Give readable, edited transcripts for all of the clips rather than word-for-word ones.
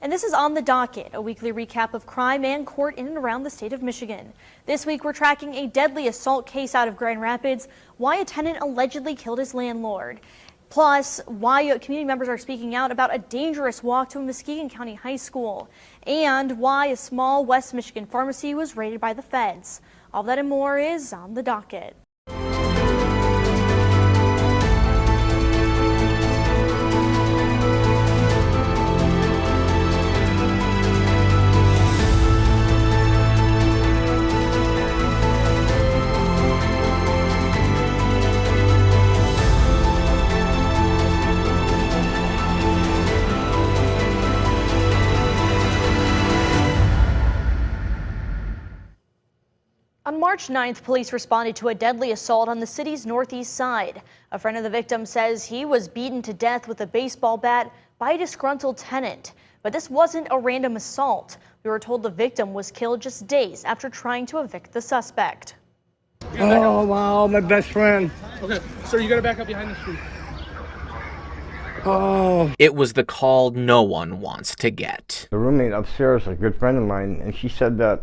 And this is On the Docket, a weekly recap of crime and court in and around the state of Michigan. This week, we're tracking a deadly assault case out of Grand Rapids, why a tenant allegedly killed his landlord, plus why community members are speaking out about a dangerous walk to a Muskegon County high school, and why a small West Michigan pharmacy was raided by the feds. All that and more is On the Docket. On March 9th, police responded to a deadly assault on the city's northeast side. A friend of the victim says he was beaten to death with a baseball bat by a disgruntled tenant. But this wasn't a random assault. We were told the victim was killed just days after trying to evict the suspect. Oh, wow, my best friend. Okay, sir, you gotta back up behind the street. Oh. It was the call no one wants to get. The roommate upstairs, a good friend of mine, and she said that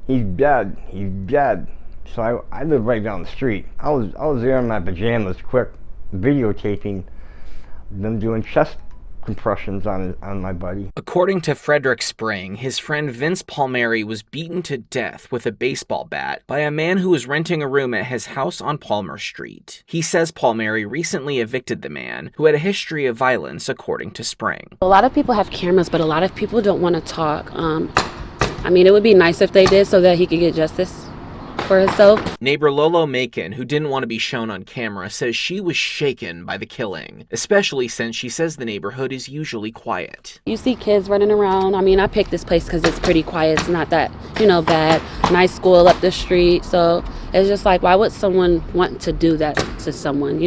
he's dead. So I live right down the street. I was there in my pajamas, quick, videotaping them doing chest compressions on my buddy. According to Frederick Spring, his friend Vince Palmieri was beaten to death with a baseball bat by a man who was renting a room at his house on Palmer Street. He says Palmieri recently evicted the man, who had a history of violence, according to Spring. A lot of people have cameras, but a lot of people don't want to talk. I mean, it would be nice if they did so that he could get justice for himself. Neighbor Lolo Macon, who didn't want to be shown on camera, says she was shaken by the killing, especially since she says the neighborhood is usually quiet. You see kids running around. I mean, I picked this place because it's pretty quiet. It's not that, bad. Nice school up the street. So it's just like, why would someone want to do that to someone,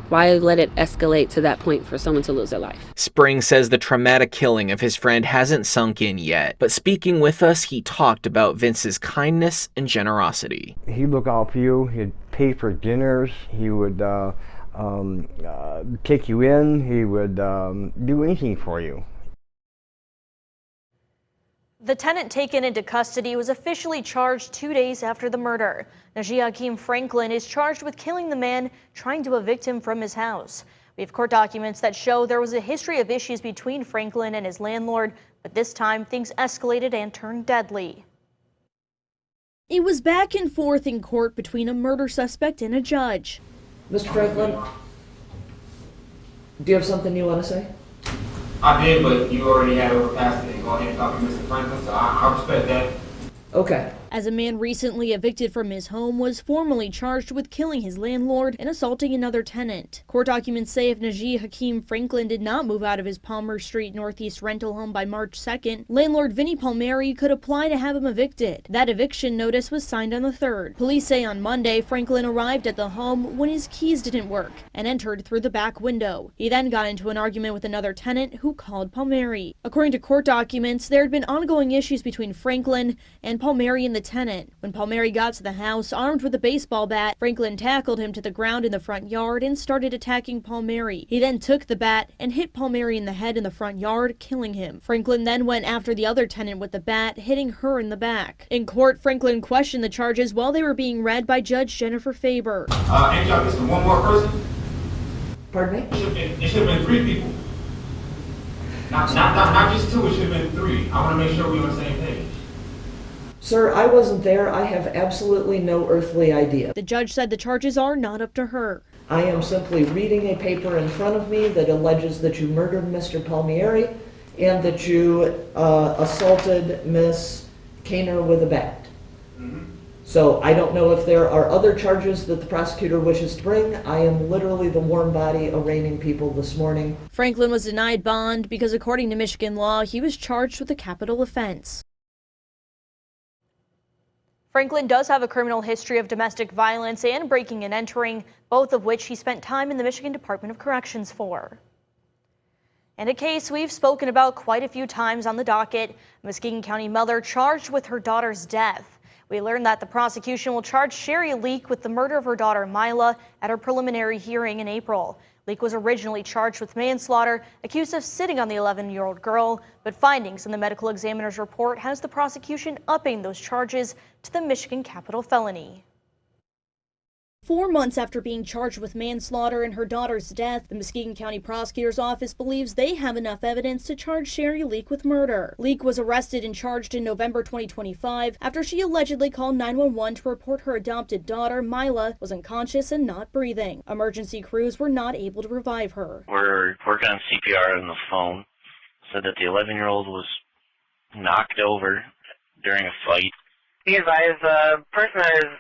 Why let it escalate to that point for someone to lose their life? Spring says the traumatic killing of his friend hasn't sunk in yet, but speaking with us, he talked about Vince's kindness and generosity. He'd look out for you. He'd pay for dinners. He would take you in. He would do anything for you. The tenant taken into custody was officially charged 2 days after the murder. Najee Hakeem Franklin is charged with killing the man trying to evict him from his house. We have court documents that show there was a history of issues between Franklin and his landlord, but this time things escalated and turned deadly. It was back and forth in court between a murder suspect and a judge. Mr. Franklin, do you have something you want to say? I did, but you already had overpassed it and go ahead and talk to Mr. Franklin, so I respect that. Okay. As a man recently evicted from his home was formally charged with killing his landlord and assaulting another tenant. Court documents say if Najee Hakeem Franklin did not move out of his Palmer Street Northeast rental home by March 2nd, landlord Vinnie Palmieri could apply to have him evicted. That eviction notice was signed on the 3rd. Police say on Monday, Franklin arrived at the home when his keys didn't work and entered through the back window. He then got into an argument with another tenant who called Palmieri. According to court documents, there had been ongoing issues between Franklin and Palmieri and the tenant. When Palmieri got to the house armed with a baseball bat, Franklin tackled him to the ground in the front yard and started attacking Palmieri. He then took the bat and hit Palmieri in the head in the front yard, killing him. Franklin then went after the other tenant with the bat, hitting her in the back. In court, Franklin questioned the charges while they were being read by Judge Jennifer Faber. Hey, Chuck, is there one more person? Pardon me? It should have been 3 people. Not just 2, it should have been 3. I want to make sure we're on the same page. Sir, I wasn't there. I have absolutely no earthly idea. The judge said the charges are not up to her. I am simply reading a paper in front of me that alleges that you murdered Mr. Palmieri and that you assaulted Miss Kaner with a bat. So I don't know if there are other charges that the prosecutor wishes to bring. I am literally the warm body arraigning people this morning. Franklin was denied bond because according to Michigan law, he was charged with a capital offense. Franklin does have a criminal history of domestic violence and breaking and entering, both of which he spent time in the Michigan Department of Corrections for. And a case we've spoken about quite a few times on the docket, a Muskegon County mother charged with her daughter's death. We learned that the prosecution will charge Sherry Leak with the murder of her daughter Mila at her preliminary hearing in April. Leek was originally charged with manslaughter, accused of sitting on the 11-year-old girl, but findings in the medical examiner's report has the prosecution upping those charges to the Michigan capital felony. 4 months after being charged with manslaughter in her daughter's death, the Muskegon County Prosecutor's Office believes they have enough evidence to charge Sherry Leek with murder. Leek was arrested and charged in November 2025 after she allegedly called 911 to report her adopted daughter, Mila, was unconscious and not breathing. Emergency crews were not able to revive her. We're working on CPR on the phone. Said that the 11-year-old was knocked over during a fight. Be advised, the person that is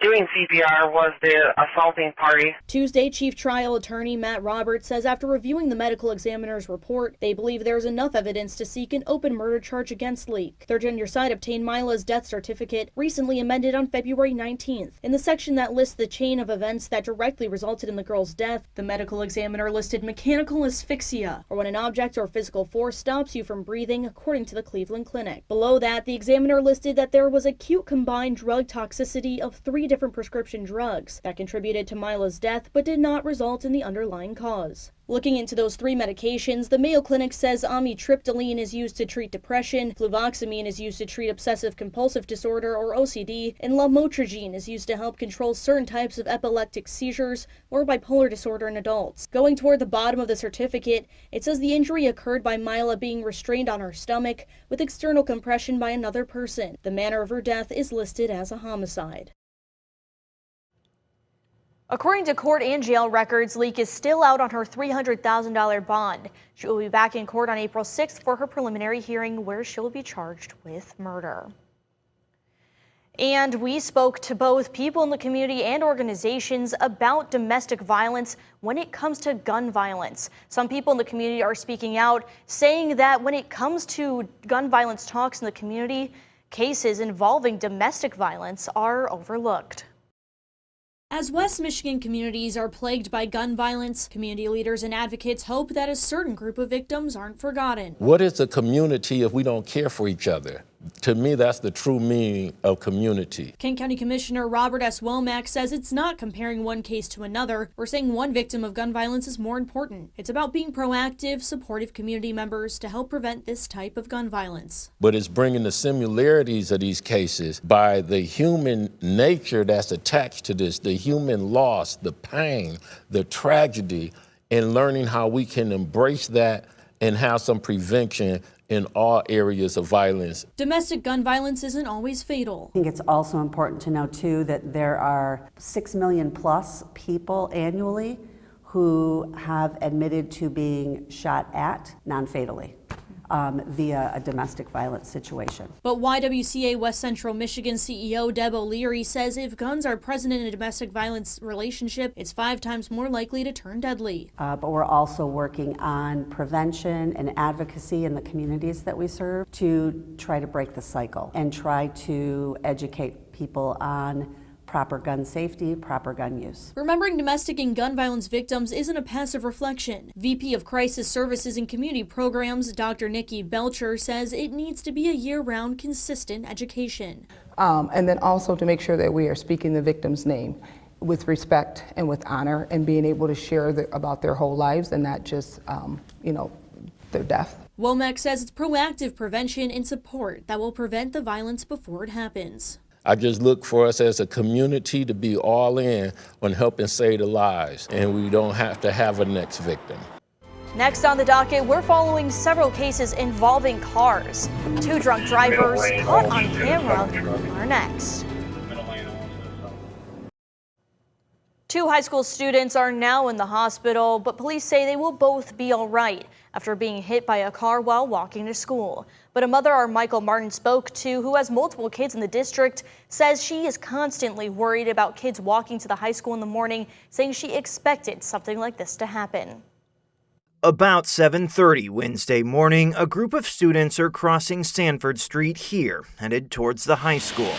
doing CPR was the assaulting party. Tuesday, Chief Trial Attorney Matt Roberts says after reviewing the medical examiner's report, they believe there's enough evidence to seek an open murder charge against Leek. Their junior side obtained Mila's death certificate, recently amended on February 19th. In the section that lists the chain of events that directly resulted in the girl's death, the medical examiner listed mechanical asphyxia, or when an object or physical force stops you from breathing, according to the Cleveland Clinic. Below that, the examiner listed that there was acute combined drug toxicity of 3 different prescription drugs that contributed to Mila's death but did not result in the underlying cause. Looking into those 3 medications, the Mayo Clinic says amitriptyline is used to treat depression, fluvoxamine is used to treat obsessive-compulsive disorder or OCD, and lamotrigine is used to help control certain types of epileptic seizures or bipolar disorder in adults. Going toward the bottom of the certificate, it says the injury occurred by Mila being restrained on her stomach with external compression by another person. The manner of her death is listed as a homicide. According to court and jail records, Leek is still out on her $300,000 bond. She will be back in court on April 6th for her preliminary hearing where she will be charged with murder. And we spoke to both people in the community and organizations about domestic violence when it comes to gun violence. Some people in the community are speaking out, saying that when it comes to gun violence talks in the community, cases involving domestic violence are overlooked. As West Michigan communities are plagued by gun violence, community leaders and advocates hope that a certain group of victims aren't forgotten. What is a community if we don't care for each other? To me, that's the true meaning of community. Kent County Commissioner Robert S. Womack says it's not comparing one case to another or saying one victim of gun violence is more important. It's about being proactive, supportive community members to help prevent this type of gun violence. But it's bringing the similarities of these cases by the human nature that's attached to this, the human loss, the pain, the tragedy, and learning how we can embrace that and have some prevention in all areas of violence. Domestic gun violence isn't always fatal. I think it's also important to know, too, that there are 6 million plus people annually who have admitted to being shot at non-fatally via a domestic violence situation. But YWCA West Central Michigan CEO Deb O'Leary says if guns are present in a domestic violence relationship, it's 5 times more likely to turn deadly. But we're also working on prevention and advocacy in the communities that we serve to try to break the cycle and try to educate people on proper gun safety, proper gun use. Remembering domestic and gun violence victims isn't a passive reflection. VP of Crisis Services and Community Programs, Dr. Nikki Belcher, says it needs to be a year-round, consistent education. And then also to make sure that we are speaking the victim's name with respect and with honor and being able to share about their whole lives and not just, their death. Womack says it's proactive prevention and support that will prevent the violence before it happens. I just look for us as a community to be all in on helping save the lives, and we don't have to have a next victim. Next on the docket, we're following several cases involving cars. 2 drunk drivers caught on camera are next. 2 high school students are now in the hospital, but police say they will both be all right after being hit by a car while walking to school. But a mother our Michael Martin spoke to, who has multiple kids in the district, says she is constantly worried about kids walking to the high school in the morning, saying she expected something like this to happen. About 7:30 Wednesday morning, a group of students are crossing Sanford Street here, headed towards the high school.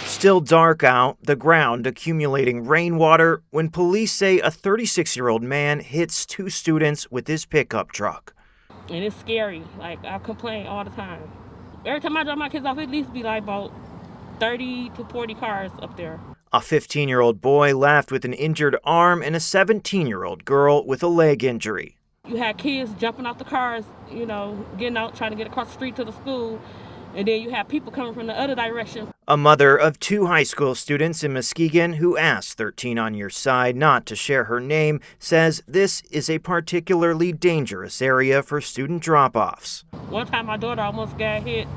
Still dark out, the ground accumulating rainwater, when police say a 36-year-old man hits 2 students with his pickup truck. And it's scary. Like, I complain all the time. Every time I drop my kids off, it at least be like about 30 to 40 cars up there. A 15-year-old boy left with an injured arm and a 17-year-old girl with a leg injury. You had kids jumping off the cars, getting out, trying to get across the street to the school. And then you have people coming from the other direction. A mother of 2 high school students in Muskegon who asked 13 on Your Side not to share her name says this is a particularly dangerous area for student drop-offs. One time my daughter almost got hit,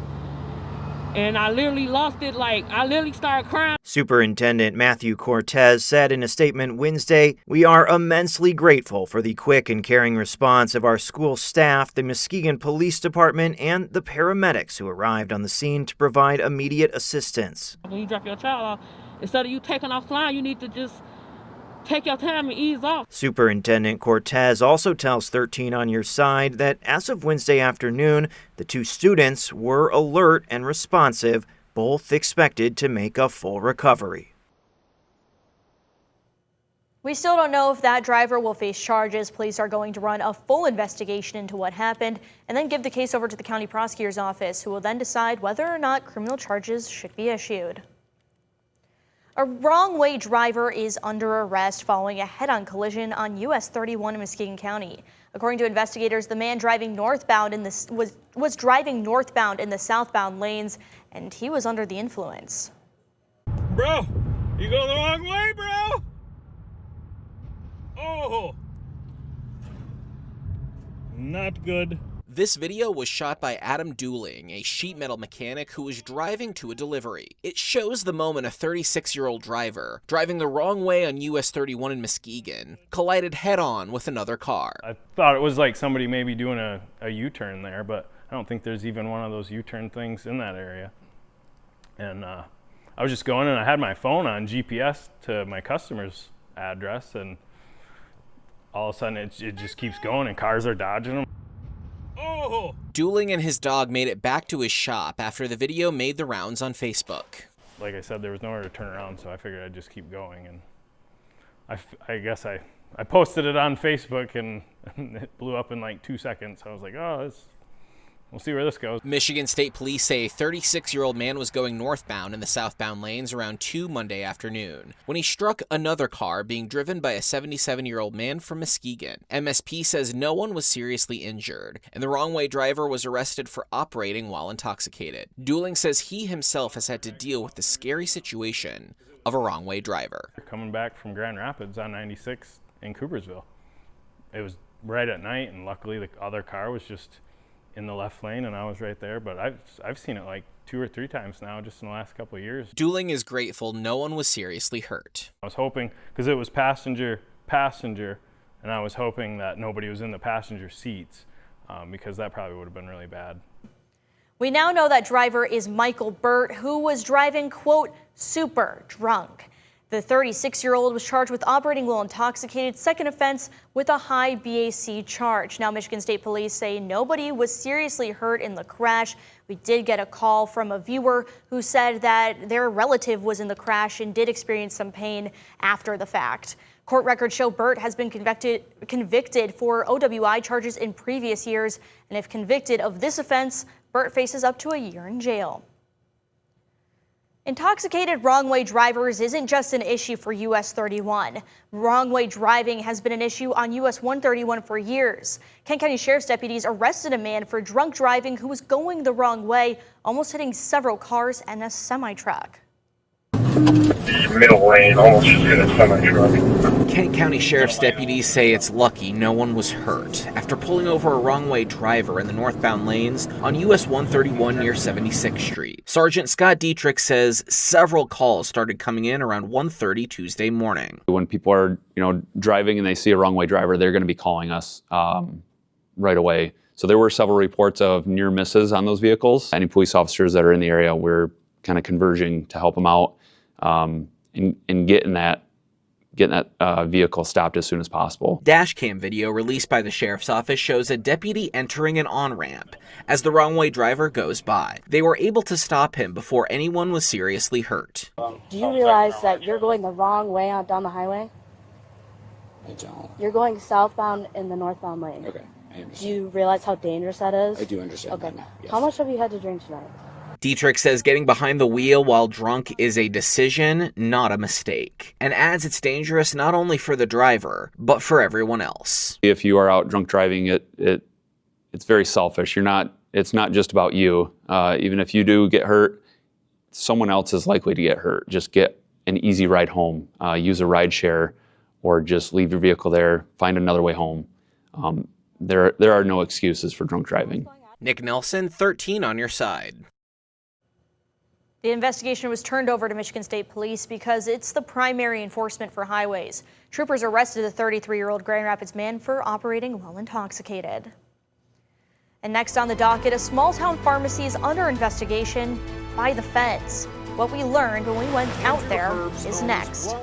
and I literally lost it. I literally started crying. Superintendent Matthew Cortez said in a statement Wednesday, "We are immensely grateful for the quick and caring response of our school staff, the Muskegon Police Department, and the paramedics who arrived on the scene to provide immediate assistance." When you drop your child off, instead of you taking off flying, you need to just take your time and ease off. Superintendent Cortez also tells 13 on Your Side that as of Wednesday afternoon, the 2 students were alert and responsive, both expected to make a full recovery. We still don't know if that driver will face charges. Police are going to run a full investigation into what happened and then give the case over to the county prosecutor's office, who will then decide whether or not criminal charges should be issued. A wrong-way driver is under arrest following a head-on collision on US 31 in Muskegon County. According to investigators, the man driving northbound was driving northbound in the southbound lanes, and he was under the influence. Bro, you going the wrong way, bro? Oh, not good. This video was shot by Adam Dooling, a sheet metal mechanic who was driving to a delivery. It shows the moment a 36-year-old driver, driving the wrong way on US 31 in Muskegon, collided head-on with another car. I thought it was like somebody maybe doing a U-turn there, but I don't think there's even one of those U-turn things in that area. And I was just going, and I had my phone on GPS to my customer's address, and all of a sudden it just keeps going, and cars are dodging them. Oh! Dooling and his dog made it back to his shop after the video made the rounds on Facebook. Like I said, there was nowhere to turn around, so I figured I'd just keep going. And I guess I posted it on Facebook, and it blew up in like 2 seconds. I was like, oh, we'll see where this goes. Michigan State Police say a 36-year-old man was going northbound in the southbound lanes around 2 Monday afternoon when he struck another car being driven by a 77-year-old man from Muskegon. MSP says no one was seriously injured, and the wrong-way driver was arrested for operating while intoxicated. Dooling says he himself has had to deal with the scary situation of a wrong-way driver. Coming back from Grand Rapids on 96 in Coopersville. It was right at night, and luckily the other car was just in the left lane, and I was right there, but I've seen it like 2 or 3 times now just in the last couple of years. Dooling is grateful no one was seriously hurt. I was hoping, because it was passenger, and I was hoping that nobody was in the passenger seats, because that probably would have been really bad. We now know that driver is Michael Burt, who was driving, quote, super drunk. The 36-year-old was charged with operating while intoxicated, second offense with a high BAC charge. Now, Michigan State Police say nobody was seriously hurt in the crash. We did get a call from a viewer who said that their relative was in the crash and did experience some pain after the fact. Court records show Burt has been convicted for OWI charges in previous years, and if convicted of this offense, Burt faces up to a year in jail. Intoxicated wrong-way drivers isn't just an issue for US 31. Wrong-way driving has been an issue on US 131 for years. Kent County Sheriff's deputies arrested a man for drunk driving who was going the wrong way, almost hitting several cars and a semi-truck. Middle lane, almost just hit a semi-truck. Kent County Sheriff's deputies say it's lucky no one was hurt after pulling over a wrong-way driver in the northbound lanes on US 131 near 76th Street. Sergeant Scott Dietrich says several calls started coming in around 1:30 Tuesday morning. When people are, driving and they see a wrong-way driver, they're going to be calling us right away. So there were several reports of near misses on those vehicles. Any police officers that are in the area, we're kind of converging to help them out and getting that vehicle stopped as soon as possible. Dashcam video released by the sheriff's office shows a deputy entering an on-ramp as the wrong-way driver goes by. They were able to stop him before anyone was seriously hurt. Do you realize that you're going the wrong way down the highway? I don't. You're going southbound in the northbound lane. Okay, I understand. Do you realize how dangerous that is? I do understand. Okay. That now, yes. How much have you had to drink tonight? Dietrich says getting behind the wheel while drunk is a decision, not a mistake, and adds it's dangerous not only for the driver, but for everyone else. If you are out drunk driving, it's very selfish. It's not just about you. Even if you do get hurt, someone else is likely to get hurt. Just get an easy ride home, use a ride share, or just leave your vehicle there, find another way home. There are no excuses for drunk driving. Nick Nelson, 13 on your side. The investigation was turned over to Michigan State Police because it's the primary enforcement for highways. Troopers arrested the 33-year-old Grand Rapids man for operating while intoxicated. And next on the docket, a small-town pharmacy is under investigation by the feds. What we learned when we went out there is next.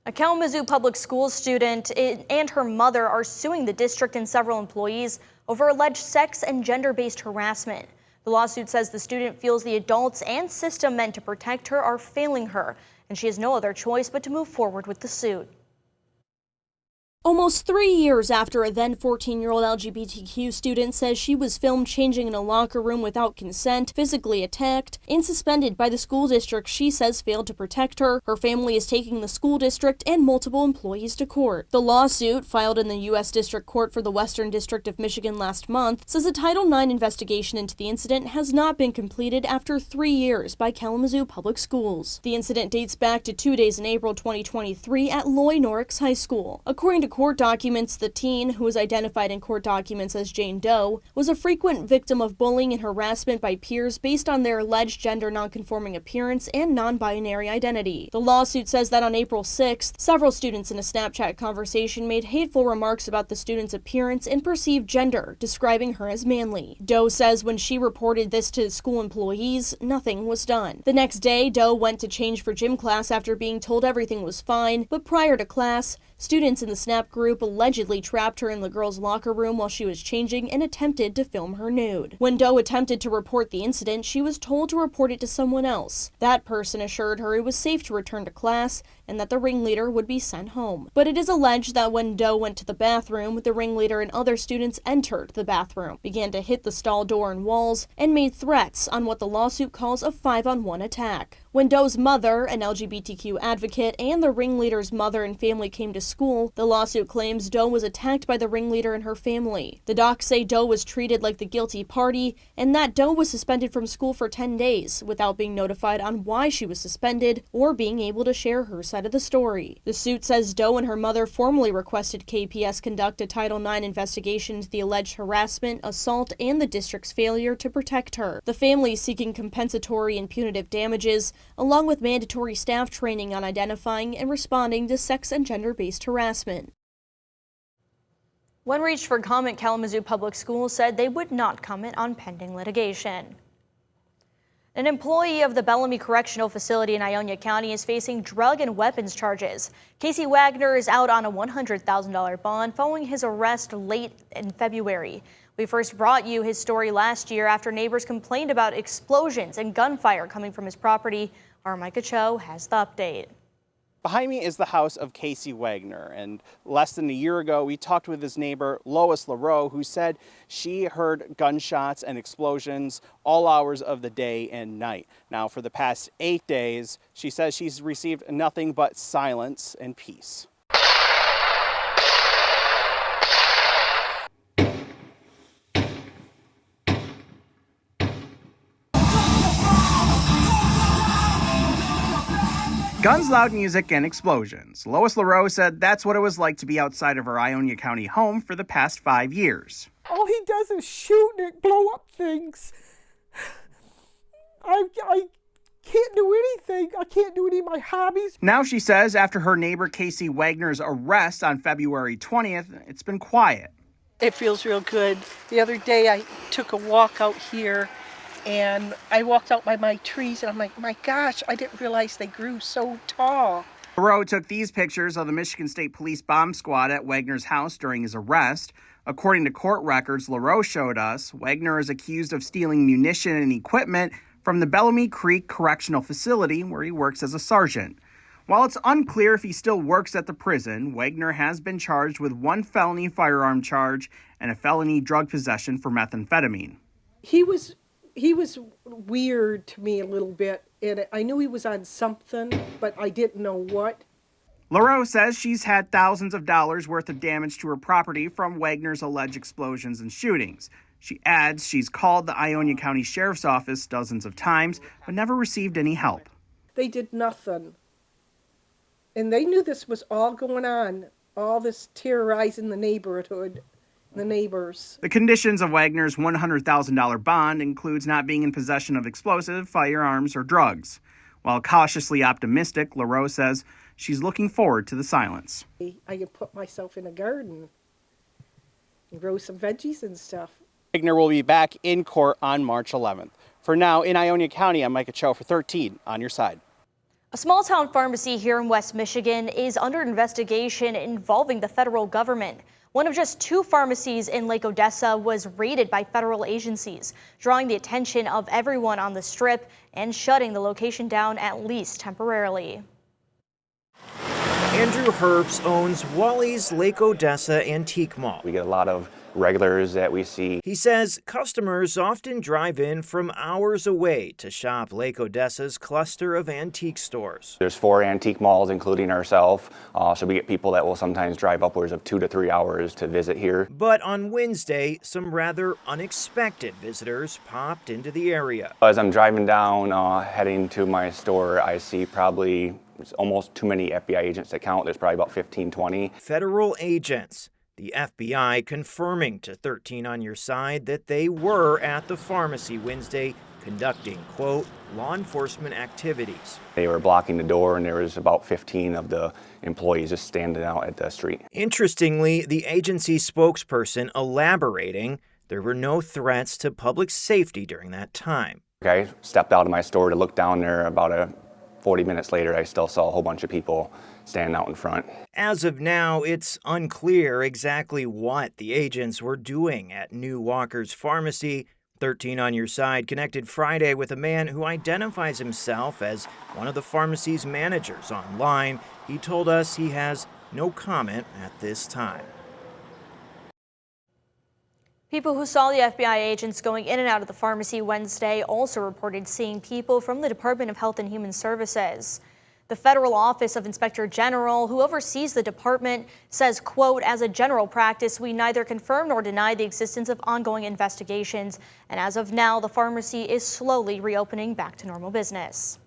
A Kalamazoo public schools student and her mother are suing the district and several employees over alleged sex and gender-based harassment. The lawsuit says the student feels the adults and system meant to protect her are failing her, and she has no other choice but to move forward with the suit. Almost 3 years after a then 14-year-old LGBTQ student says she was filmed changing in a locker room without consent, physically attacked, and suspended by the school district she says failed to protect her, her family is taking the school district and multiple employees to court. The lawsuit, filed in the U.S. District Court for the Western District of Michigan last month, says a Title IX investigation into the incident has not been completed after 3 years by Kalamazoo Public Schools. The incident dates back to 2 days in April 2023 at Loy Norrix High School. According to court documents, the teen, who was identified in court documents as Jane Doe, was a frequent victim of bullying and harassment by peers based on their alleged gender nonconforming appearance and non-binary identity. The lawsuit says that on April 6th, several students in a Snapchat conversation made hateful remarks about the student's appearance and perceived gender, describing her as manly. Doe says when she reported this to school employees, nothing was done. The next day, Doe went to change for gym class after being told everything was fine, but prior to class, students in the Snap group allegedly trapped her in the girls' locker room while she was changing and attempted to film her nude. When Doe attempted to report the incident, she was told to report it to someone else. That person assured her it was safe to return to class and that the ringleader would be sent home. But it is alleged that when Doe went to the bathroom, the ringleader and other students entered the bathroom, began to hit the stall door and walls, and made threats on what the lawsuit calls a 5-on-1 attack. When Doe's mother, an LGBTQ advocate, and the ringleader's mother and family came to school, the lawsuit claims Doe was attacked by the ringleader and her family. The docs say Doe was treated like the guilty party, and that Doe was suspended from school for 10 days without being notified on why she was suspended or being able to share her side of the story. The suit says Doe and her mother formally requested KPS conduct a Title IX investigation into the alleged harassment, assault, and the district's failure to protect her. The family is seeking compensatory and punitive damages, along with mandatory staff training on identifying and responding to sex and gender-based harassment. When reached for comment, Kalamazoo Public Schools said they would not comment on pending litigation. An employee of the Bellamy Correctional Facility in Ionia County is facing drug and weapons charges. Casey Wagner is out on a $100,000 bond following his arrest late in February. We first brought you his story last year after neighbors complained about explosions and gunfire coming from his property. Our Micah Cho has the update. Behind me is the house of Casey Wagner, and less than a year ago we talked with his neighbor Lois LaRoe, who said she heard gunshots and explosions all hours of the day and night. Now for the past 8 days she says she's received nothing but silence and peace. Guns, loud music, and explosions. Lois LaRoe said that's what it was like to be outside of her Ionia County home for the past 5 years. All he does is shoot and blow up things. I can't do anything. I can't do any of my hobbies. Now she says after her neighbor Casey Wagner's arrest on February 20th, it's been quiet. It feels real good. The other day I took a walk out here and I walked out by my trees and I'm like, my gosh, I didn't realize they grew so tall. LaRoe took these pictures of the Michigan State Police bomb squad at Wagner's house during his arrest. According to court records LaRoe showed us, Wagner is accused of stealing munition and equipment from the Bellamy Creek Correctional Facility where he works as a sergeant. While it's unclear if he still works at the prison, Wagner has been charged with 1 felony firearm charge and a felony drug possession for methamphetamine. He was he was weird to me a little bit, and I knew he was on something, but I didn't know what. LaRoe says she's had thousands of dollars worth of damage to her property from Wagner's alleged explosions and shootings. She adds she's called the Ionia County Sheriff's Office dozens of times, but never received any help. They did nothing. And they knew this was all going on, all this terrorizing the neighborhood, the neighbors. The conditions of Wagner's $100,000 bond includes not being in possession of explosive, firearms, or drugs. While cautiously optimistic, LaRoe says she's looking forward to the silence. I can put myself in a garden and grow some veggies and stuff. Wagner will be back in court on March 11th. For now, in Ionia County, I'm Micah Cho for 13 on your side. A small-town pharmacy here in West Michigan is under investigation involving the federal government. One of just 2 pharmacies in Lake Odessa was raided by federal agencies, drawing the attention of everyone on the strip and shutting the location down at least temporarily. Andrew Herbst owns Wally's Lake Odessa Antique Mall. We get a lot of regulars that we see. He says customers often drive in from hours away to shop Lake Odessa's cluster of antique stores. There's 4 antique malls, including ourselves, so we get people that will sometimes drive upwards of 2 to 3 hours to visit here. But on Wednesday, some rather unexpected visitors popped into the area. As I'm driving down, heading to my store, I see probably almost too many FBI agents to count. There's probably about 15, 20. Federal agents. The FBI confirming to 13 on your side that they were at the pharmacy Wednesday conducting, quote, law enforcement activities. They were blocking the door, and there was about 15 of the employees just standing out at the street. Interestingly, the agency spokesperson elaborating there were no threats to public safety during that time. I stepped out of my store to look down there. About 40 minutes later, I still saw a whole bunch of people standing out in front. As of now, it's unclear exactly what the agents were doing at New Walker's Pharmacy. 13 on your side connected Friday with a man who identifies himself as one of the pharmacy's managers online. He told us he has no comment at this time. People who saw the FBI agents going in and out of the pharmacy Wednesday also reported seeing people from the Department of Health and Human Services. The Federal Office of Inspector General, who oversees the department, says, quote, as a general practice, we neither confirm nor deny the existence of ongoing investigations. And as of now, the pharmacy is slowly reopening back to normal business.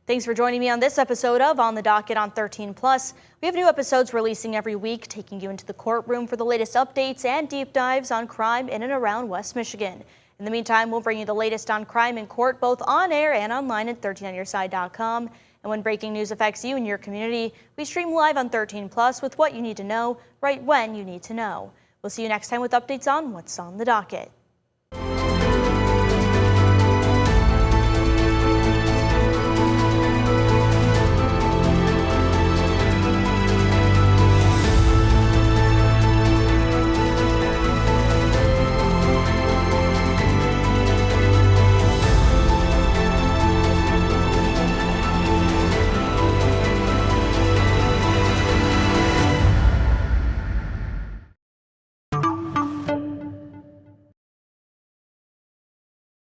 Thanks for joining me on this episode of On the Docket on 13+. We have new episodes releasing every week, taking you into the courtroom for the latest updates and deep dives on crime in and around West Michigan. In the meantime, we'll bring you the latest on crime in court, both on air and online at 13onyourside.com. And when breaking news affects you and your community, we stream live on 13+ with what you need to know, right when you need to know. We'll see you next time with updates on What's on the Docket.